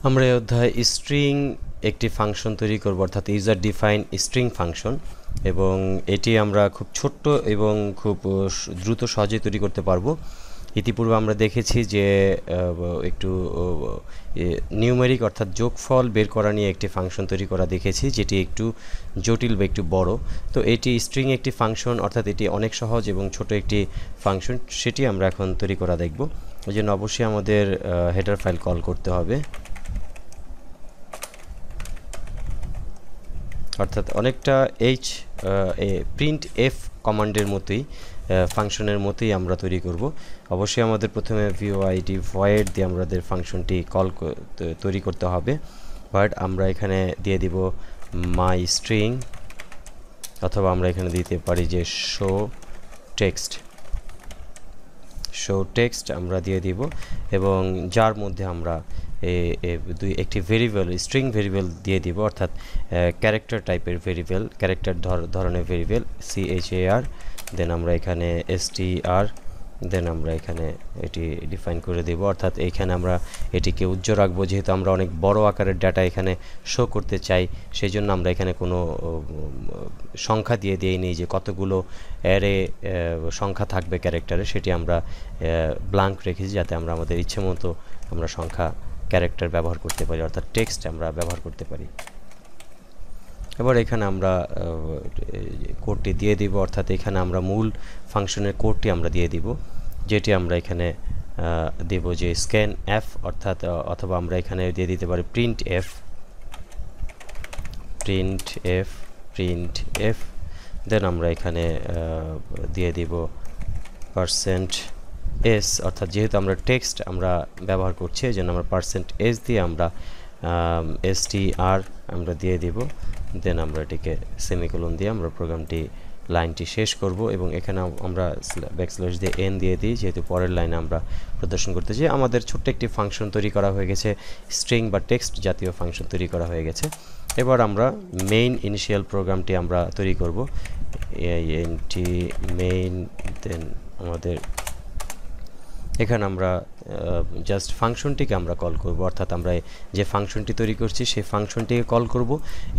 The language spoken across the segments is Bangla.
আমরা এই অধ্যায়ে স্ট্রিং একটি ফাংশন তৈরি করব, অর্থাৎ ইউজার ডিফাইন স্ট্রিং ফাংশন, এবং এটি আমরা খুব ছোট্ট এবং খুব দ্রুত সহজে তৈরি করতে পারবো। ইতিপূর্বে আমরা দেখেছি যে একটু নিউমেরিক অর্থাৎ যোগফল বের করা নিয়ে একটি ফাংশন তৈরি করা দেখেছি, যেটি একটু জটিল বা একটু বড়। তো এটি স্ট্রিং একটি ফাংশন, অর্থাৎ এটি অনেক সহজ এবং ছোট একটি ফাংশন, সেটি আমরা এখন তৈরি করা দেখব। ওই জন্য অবশ্যই আমাদের হেডার ফাইল কল করতে হবে, অর্থাৎ অনেকটা প্রিন্ট এফ কমান্ডের মতোই ফাংশনের মতোই আমরা তৈরি করব। অবশ্যই আমাদের প্রথমে void void দিয়ে আমাদের ফাংশনটি তৈরি করতে হবে। বাট আমরা এখানে দিয়ে দিব মাই স্ট্রিং, অথবা আমরা এখানে দিতে পারি যে শো টেক্সট আমরা দিয়ে দিব, এবং যার মধ্যে আমরা একটি ভেরিয়েবল স্ট্রিং ভেরিয়েবল দিয়ে দিব, অর্থাৎ ক্যারেক্টার টাইপের ভেরিয়েবল, ক্যারেক্টার ধরনের ভেরিয়েবল char, দেন আমরা এখানে str, দেন আমরা এখানে এটি ডিফাইন করে দেব। অর্থাৎ এখানে আমরা এটিকে উজ্জ্বল রাখবো, যেহেতু আমরা অনেক বড় আকারের ডাটা এখানে শো করতে চাই, সেই জন্য আমরা এখানে কোনো সংখ্যা দিয়ে দিইনি যে কতগুলো অ্যারে সংখ্যা থাকবে ক্যারেক্টারে, সেটি আমরা ব্ল্যাঙ্ক রেখেছি, যাতে আমরা আমাদের ইচ্ছে মতো আমরা সংখ্যা ক্যারেক্টার ব্যবহার করতে পারি, অর্থাৎ টেক্সট আমরা ব্যবহার করতে পারি। এবার এখানে আমরা কোডটি দিয়ে দিব, অর্থাৎ এখানে আমরা মূল ফাংশনের কোডটি আমরা দিয়ে দিব, যেটি আমরা এখানে দেব যে স্ক্যান এফ, অর্থাৎ অথবা আমরা এখানে দিয়ে দিতে পারি প্রিন্ট এফ, দেন আমরা এখানে দিয়ে দিব %s, অর্থাৎ যেহেতু আমরা টেক্সট আমরা ব্যবহার করছি, এই জন্য আমরা %s দিয়ে আমরা str আমরা দিয়ে দিব, দেন আমরা এটিকে সেমিকোলন দিয়ে আমরা প্রোগ্রামটি লাইনটি শেষ করব, এবং এখানে আমরা ব্যাকস্ল্যাশ দিয়ে n দিয়ে দিই, যেহেতু পরের লাইনে আমরা প্রদর্শন করতে চাই। আমাদের ছোট্ট একটি ফাংশন তৈরি করা হয়ে গেছে, স্ট্রিং বা টেক্সট জাতীয় ফাংশন তৈরি করা হয়ে গেছে। এবার আমরা মেইন ইনিশিয়াল প্রোগ্রামটি আমরা তৈরি করব, মেইন, দেন আমাদের এখানে আমরা জাস্ট ফাংশনটিকে আমরা কল করব, অর্থাৎ আমরা যে ফাংশনটি তৈরি করছি সেই ফাংশনটিকে কল করব,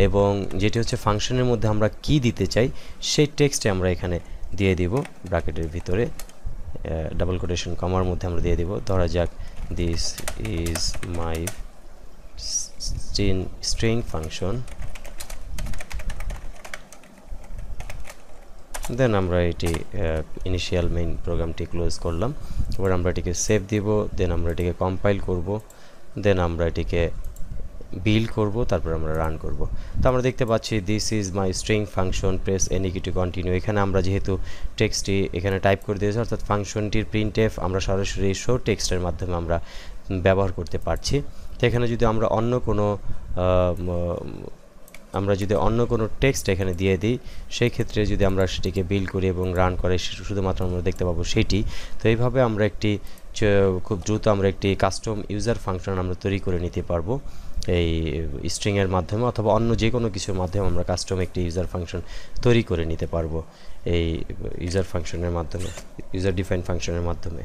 এবং যেটি হচ্ছে ফাংশনের মধ্যে আমরা কি দিতে চাই সেই টেক্সটে আমরা এখানে দিয়ে দিব, ব্র্যাকেটের ভিতরে ডাবল কোটেশন কমার মধ্যে আমরা দিয়ে দিব, ধরা যাক this is my string function, then আমরা এটি ইনিশিয়াল মেইন প্রোগ্রামটি ক্লোজ করলাম। এবার আমরা এটিকে সেভ দিব, দেন আমরা এটিকে কম্পাইল করব, দেন আমরা এটিকে বিল্ড করব, তারপর আমরা রান করব। তো আমরা দেখতে পাচ্ছি this is my string function, press any কি টু কন্টিনিউ। এখানে আমরা যেহেতু টেক্সটটি এখানে টাইপ করে দিয়েছি, অর্থাৎ ফাংশনটির প্রিন্ট এফ আমরা সরাসরি শো টেক্সটের মাধ্যমে আমরা ব্যবহার করতে পারছি। তো এখানে যদি আমরা অন্য কোনো টেক্সট এখানে দিয়ে দিই, সেই ক্ষেত্রে যদি আমরা সেটিকে বিল্ড করি এবং রান করে, শুধুমাত্র আমরা দেখতে পাবো সেটি। তো এইভাবে আমরা খুব দ্রুত আমরা একটি কাস্টম ইউজার ফাংশন আমরা তৈরি করে নিতে পারবো এই স্ট্রিংয়ের মাধ্যমে, অথবা অন্য যে কোনো কিছুর মাধ্যমে আমরা কাস্টম একটি ইউজার ফাংশন তৈরি করে নিতে পারবো এই ইউজার ডিফাইন ফাংশনের মাধ্যমে।